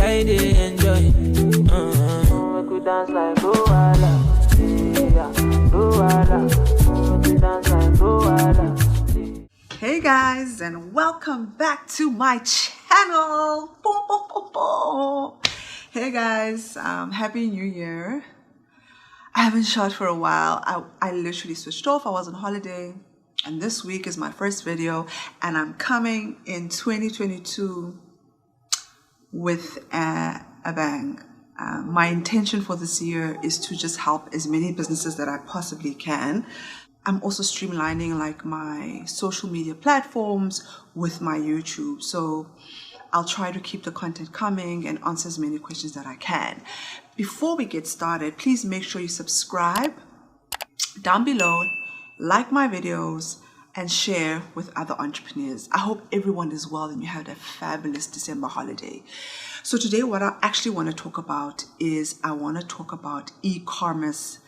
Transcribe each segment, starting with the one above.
I dey enjoy. We could dance like Luala, yeah, Luala. We could dance like Luala. Hey guys, and welcome back to my channel. Boom, boom, boom, boom. Hey guys, happy new year. I haven't shot for a while. I literally switched off. I was on holiday, and this week is my first video, and I'm coming in 2022 with a bang. My intention for this year is to just help as many businesses that I possibly can. I'm also streamlining like my social media platforms with my YouTube. So I'll try to keep the content coming and answer as many questions that I can. Before we get started, please make sure you subscribe down below, like my videos, and share with other entrepreneurs. I hope everyone is well and you had a fabulous December holiday. So today what I actually want to talk about is I want to talk about e-commerce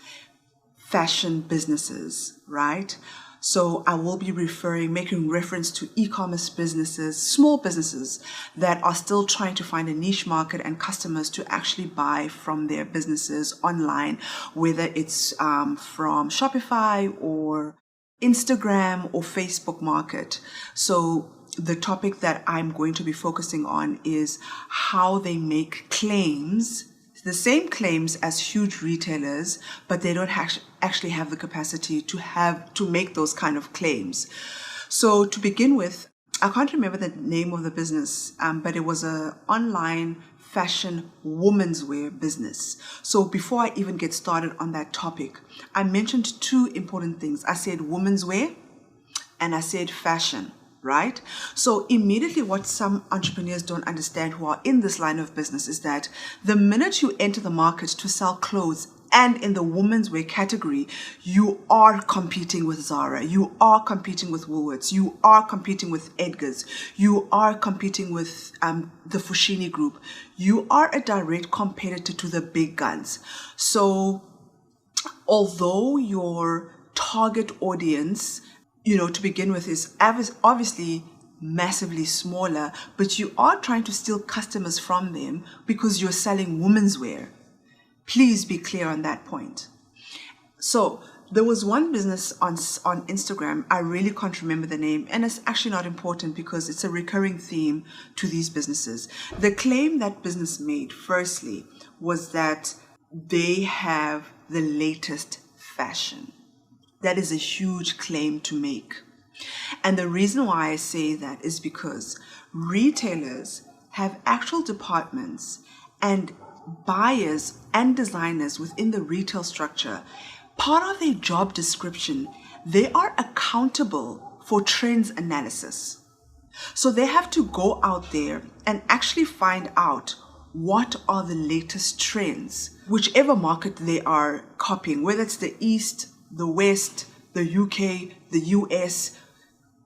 fashion businesses, right? So I will be making reference to e-commerce businesses, small businesses that are still trying to find a niche market and customers to actually buy from their businesses online, whether it's from Shopify or Instagram or Facebook market. So the topic that I'm going to be focusing on is how they make claims, the same claims as huge retailers, but they don't actually have the capacity to make those kind of claims. So to begin with, I can't remember the name of the business, but it was an online fashion women's wear business. So before I even get started on that topic, I mentioned two important things. I said women's wear and I said fashion. Right? So immediately what some entrepreneurs don't understand who are in this line of business is that the minute you enter the market to sell clothes and in the women's wear category, you are competing with Zara, you are competing with Woolworths, you are competing with Edgar's, you are competing with the Fushini Group. You are a direct competitor to the big guns. So although your target audience, to begin with, is obviously massively smaller, but you are trying to steal customers from them because you're selling women's wear. Please be clear on that point. So there was one business on Instagram, I really can't remember the name, and it's actually not important because it's a recurring theme to these businesses. The claim that business made, firstly, was that they have the latest fashion. That is a huge claim to make. And the reason why I say that is because retailers have actual departments and buyers and designers within the retail structure. Part of their job description, they are accountable for trends analysis. So they have to go out there and actually find out what are the latest trends, whichever market they are copying, whether it's the East, the West, the UK, the US,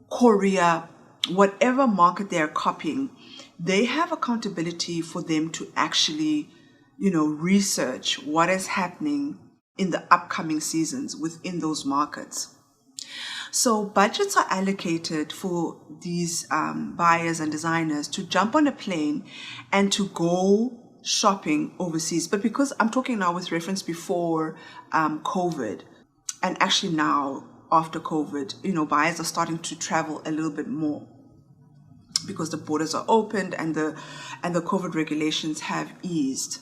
Korea, whatever market they are copying, they have accountability for them to actually, research what is happening in the upcoming seasons within those markets. So budgets are allocated for these buyers and designers to jump on a plane and to go shopping overseas. But because I'm talking now with reference before COVID, and actually now, after COVID, buyers are starting to travel a little bit more because the borders are opened and the COVID regulations have eased.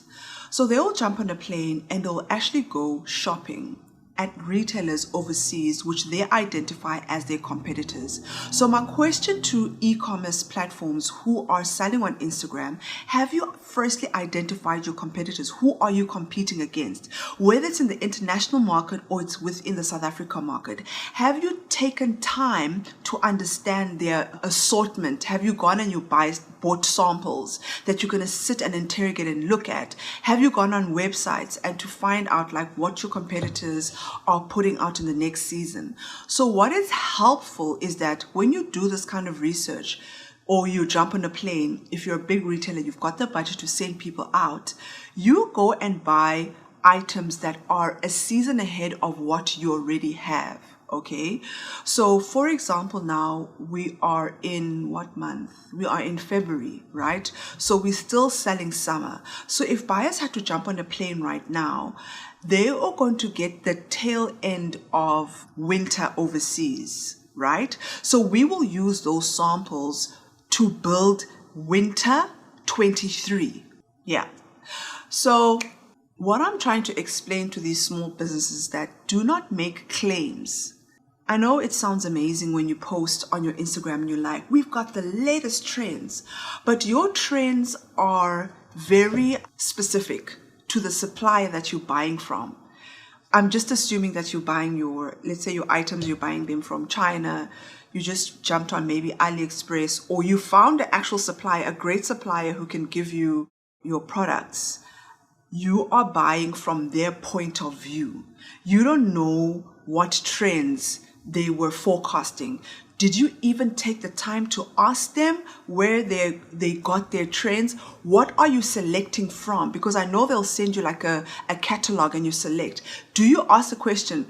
So they'll jump on a plane and they'll actually go shopping at retailers overseas, which they identify as their competitors. So my question to e-commerce platforms who are selling on Instagram, have you firstly identified your competitors? Who are you competing against? Whether it's in the international market or it's within the South Africa market, have you taken time to understand their assortment? Have you gone and bought samples that you're going to sit and interrogate and look at? Have you gone on websites and to find out like what your competitors are putting out in the next season? So what is helpful is that when you do this kind of research or you jump on a plane, if you're a big retailer, you've got the budget to send people out, you go and buy items that are a season ahead of what you already have. Okay, so for example, now we are in what month? We are in February, right? So we're still selling summer. So if buyers had to jump on a plane right now, they are going to get the tail end of winter overseas, right? So we will use those samples to build winter 23. Yeah. So what I'm trying to explain to these small businesses that do not make claims. I know it sounds amazing when you post on your Instagram and you're like, we've got the latest trends, but your trends are very specific to the supplier that you're buying from. I'm just assuming that you're buying let's say your items, you're buying them from China. You just jumped on maybe AliExpress, or you found an actual supplier, a great supplier who can give you your products. You are buying from their point of view. You don't know what trends they were forecasting. Did you even take the time to ask them where they got their trends? What are you selecting from? Because I know they'll send you like a catalog and you select. Do you ask the question,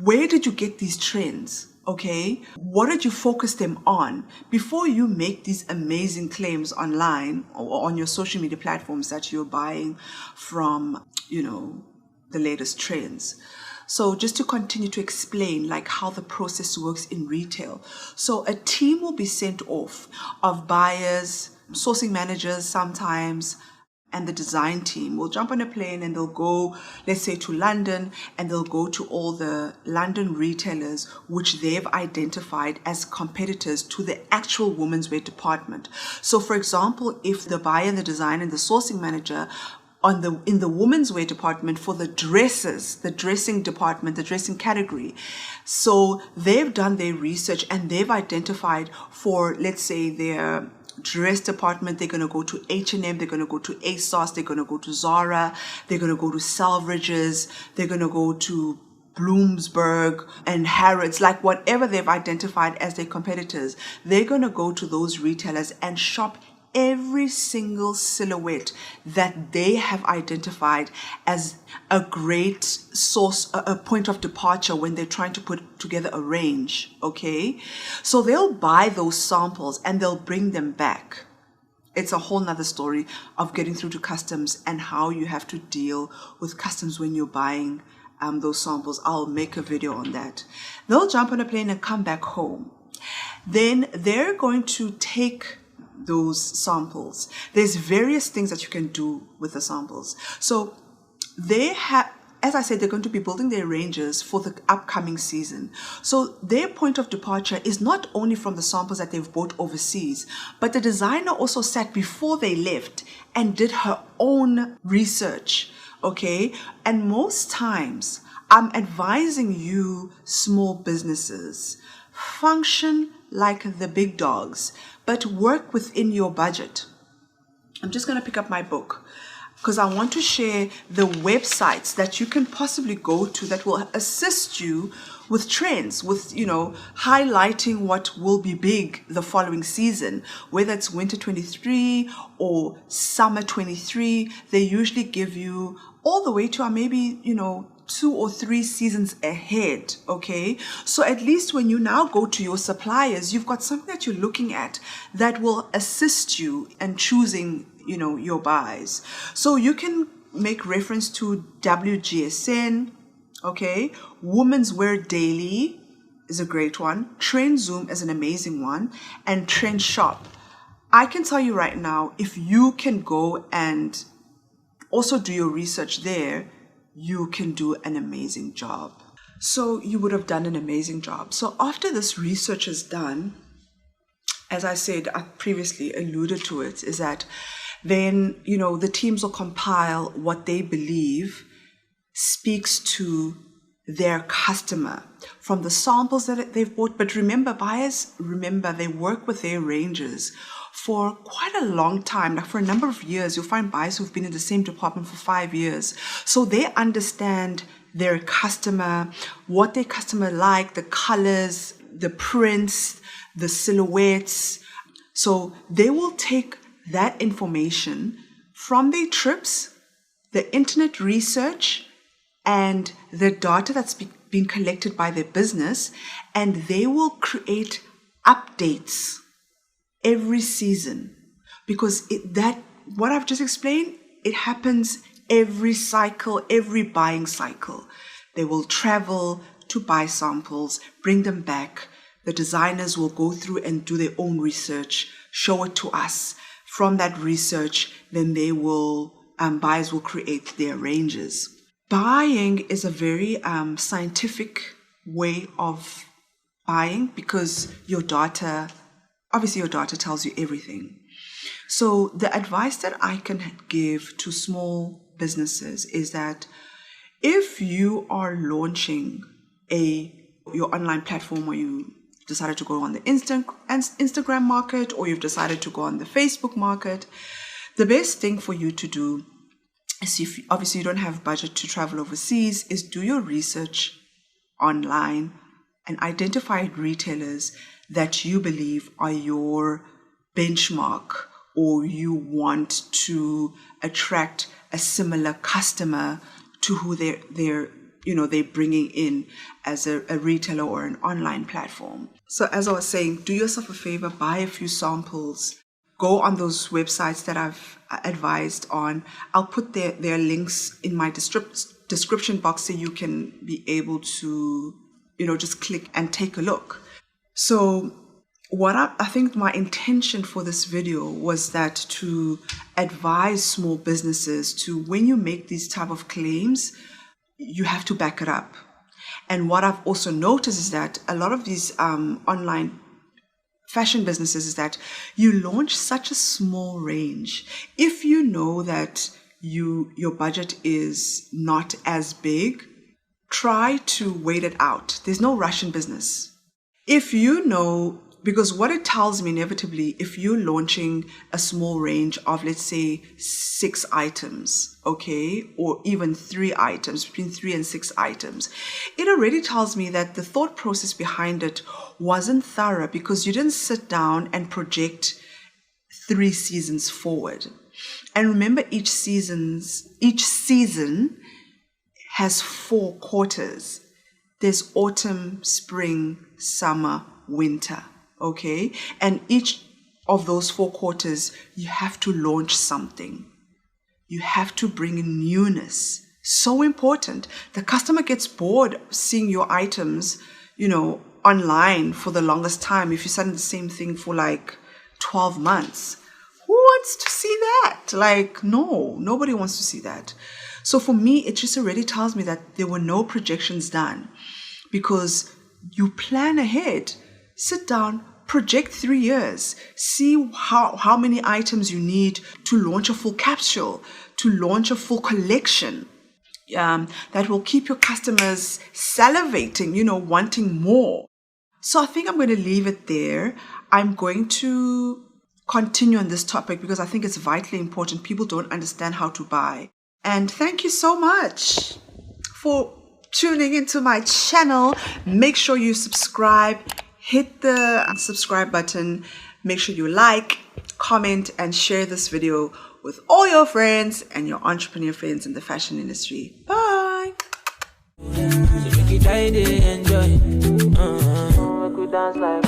where did you get these trends? Okay, what did you focus them on before you make these amazing claims online or on your social media platforms that you're buying from, the latest trends? So just to continue to explain like how the process works in retail. So a team will be sent off of buyers, sourcing managers sometimes, and the design team will jump on a plane and they'll go, let's say, to London, and they'll go to all the London retailers which they've identified as competitors to the actual women's wear department. So for example, if the buyer and the design and the sourcing manager in the women's wear department for the dresses, the dressing department, the dressing category. So they've done their research and they've identified for, let's say, their dress department, they're going to go to H&M, they're going to go to ASOS, they're going to go to Zara, they're going to go to Selfridges, they're going to go to Bloomsburg and Harrods, like whatever they've identified as their competitors. They're going to go to those retailers and shop every single silhouette that they have identified as a great source, a point of departure when they're trying to put together a range, okay? So they'll buy those samples and they'll bring them back. It's a whole nother story of getting through to customs and how you have to deal with customs when you're buying those samples. I'll make a video on that. They'll jump on a plane and come back home. Then they're going to take those samples. There's various things that you can do with the samples. So they have, as I said, they're going to be building their ranges for the upcoming season. So their point of departure is not only from the samples that they've bought overseas, but the designer also sat before they left and did her own research, okay? And most times, I'm advising you, small businesses, function like the big dogs, but work within your budget. I'm just going to pick up my book because I want to share the websites that you can possibly go to that will assist you with trends, with, highlighting what will be big the following season, whether it's winter 23 or summer 23. They usually give you all the way to maybe, 2 or 3 seasons ahead, okay? So at least when you now go to your suppliers, you've got something that you're looking at that will assist you in choosing, your buys. So you can make reference to WGSN, okay? Women's Wear Daily is a great one. Trend Zoom is an amazing one. And Trend Shop. I can tell you right now, if you can go and also do your research there, you can do an amazing job. So you would have done an amazing job. So after this research is done, as I said, I previously alluded to it, is that then, the teams will compile what they believe speaks to their customer from the samples that they've bought. But buyers, they work with their ranges for quite a long time. Like for a number of years, you'll find buyers who've been in the same department for 5 years. So they understand their customer, what their customer like, the colors, the prints, the silhouettes. So they will take that information from their trips, the internet research, and the data that's been collected by their business, and they will create updates every season, because what I've just explained, it happens every cycle, every buying cycle. They will travel to buy samples, bring them back. The designers will go through and do their own research, show it to us. From that research, then buyers will create their ranges. Buying is a very scientific way of buying, because your data tells you everything. So the advice that I can give to small businesses is that if you are launching your online platform, or you decided to go on the Instagram market, or you've decided to go on the Facebook market, the best thing for you to do is, if obviously you don't have budget to travel overseas, is do your research online and identify retailers that you believe are your benchmark, or you want to attract a similar customer to who they're bringing in as a retailer or an online platform. So as I was saying, do yourself a favor, buy a few samples, go on those websites that I've advised on. I'll put their links in my description box, so you can be able to, just click and take a look. So what I think my intention for this video was that to advise small businesses to, when you make these type of claims, you have to back it up. And what I've also noticed is that a lot of these online fashion businesses is that you launch such a small range. If you know that your budget is not as big, try to wait it out. There's no rush in business. If you know, because what it tells me inevitably, if you're launching a small range of, let's say, 6 items, okay, or even 3 items, between 3 and 6 items, it already tells me that the thought process behind it wasn't thorough, because you didn't sit down and project 3 seasons forward. And remember, each season has 4 quarters. There's autumn, spring, summer, winter. Okay, and each of those 4 quarters, you have to launch something. You have to bring in newness. So important. The customer gets bored seeing your items, online for the longest time. If you're selling the same thing for like 12 months, who wants to see that? No, nobody wants to see that. So for me, it just already tells me that there were no projections done, because you plan ahead. Sit down, project 3 years, see how many items you need to launch a full capsule, to launch a full collection that will keep your customers salivating, wanting more. So I think I'm going to leave it there. I'm going to continue on this topic because I think it's vitally important. People don't understand how to buy. And thank you so much for tuning into my channel. Make sure you subscribe. Hit the subscribe button. Make sure you like, comment, and share this video with all your friends and your entrepreneur friends in the fashion industry. Bye. So make you try to enjoy. Make you dance like